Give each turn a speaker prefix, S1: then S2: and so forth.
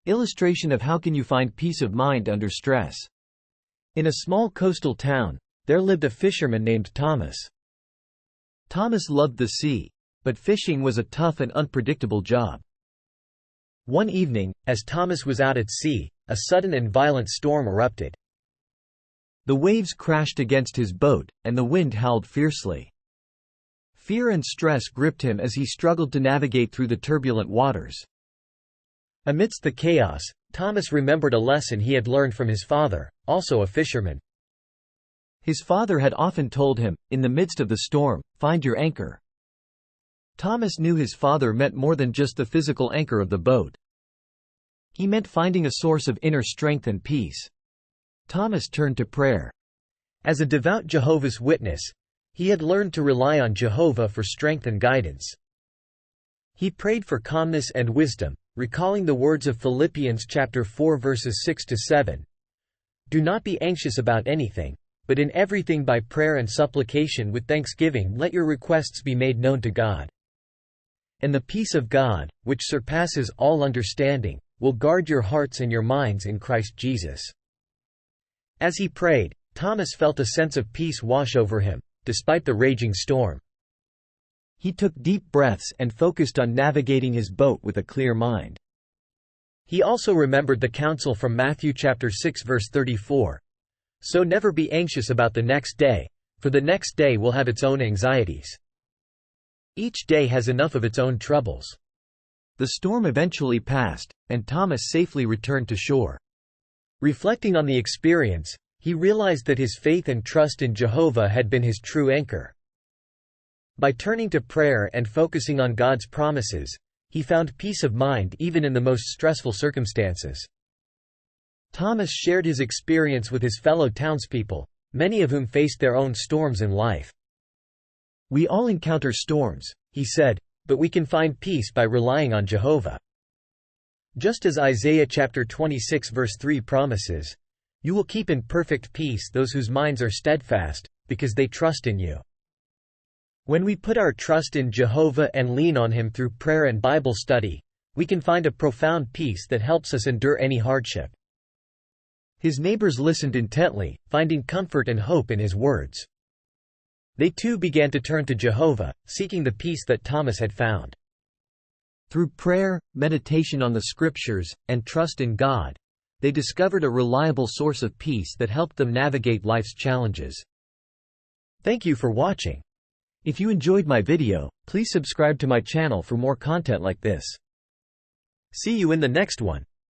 S1: Illustration of how can you find peace of mind under stress. In a small coastal town, there lived a fisherman named Thomas. Thomas loved the sea, but fishing was a tough and unpredictable job. One evening, as Thomas was out at sea, a sudden and violent storm erupted. The waves crashed against his boat, and the wind howled fiercely. Fear and stress gripped him as he struggled to navigate through the turbulent waters. Amidst the chaos, Thomas remembered a lesson he had learned from his father, also a fisherman. His father had often told him, "In the midst of the storm, find your anchor." Thomas knew his father meant more than just the physical anchor of the boat. He meant finding a source of inner strength and peace. Thomas turned to prayer. As a devout Jehovah's Witness, he had learned to rely on Jehovah for strength and guidance. He prayed for calmness and wisdom, recalling the words of Philippians chapter 4 verses 6–7. "Do not be anxious about anything, but in everything by prayer and supplication with thanksgiving let your requests be made known to God. And the peace of God, which surpasses all understanding, will guard your hearts and your minds in Christ Jesus." As he prayed, Thomas felt a sense of peace wash over him, despite the raging storm. He took deep breaths and focused on navigating his boat with a clear mind. He also remembered the counsel from Matthew chapter 6 verse 34. "So never be anxious about the next day, for the next day will have its own anxieties. Each day has enough of its own troubles." The storm eventually passed, and Thomas safely returned to shore. Reflecting on the experience, he realized that his faith and trust in Jehovah had been his true anchor. By turning to prayer and focusing on God's promises, he found peace of mind even in the most stressful circumstances. Thomas shared his experience with his fellow townspeople, many of whom faced their own storms in life. "We all encounter storms," he said, "but we can find peace by relying on Jehovah. Just as Isaiah chapter 26 verse 3 promises, you will keep in perfect peace those whose minds are steadfast, because they trust in you." When we put our trust in Jehovah and lean on Him through prayer and Bible study, we can find a profound peace that helps us endure any hardship. His neighbors listened intently, finding comfort and hope in his words. They too began to turn to Jehovah, seeking the peace that Thomas had found. Through prayer, meditation on the Scriptures, and trust in God, they discovered a reliable source of peace that helped them navigate life's challenges. Thank you for watching. If you enjoyed my video, please subscribe to my channel for more content like this. See you in the next one.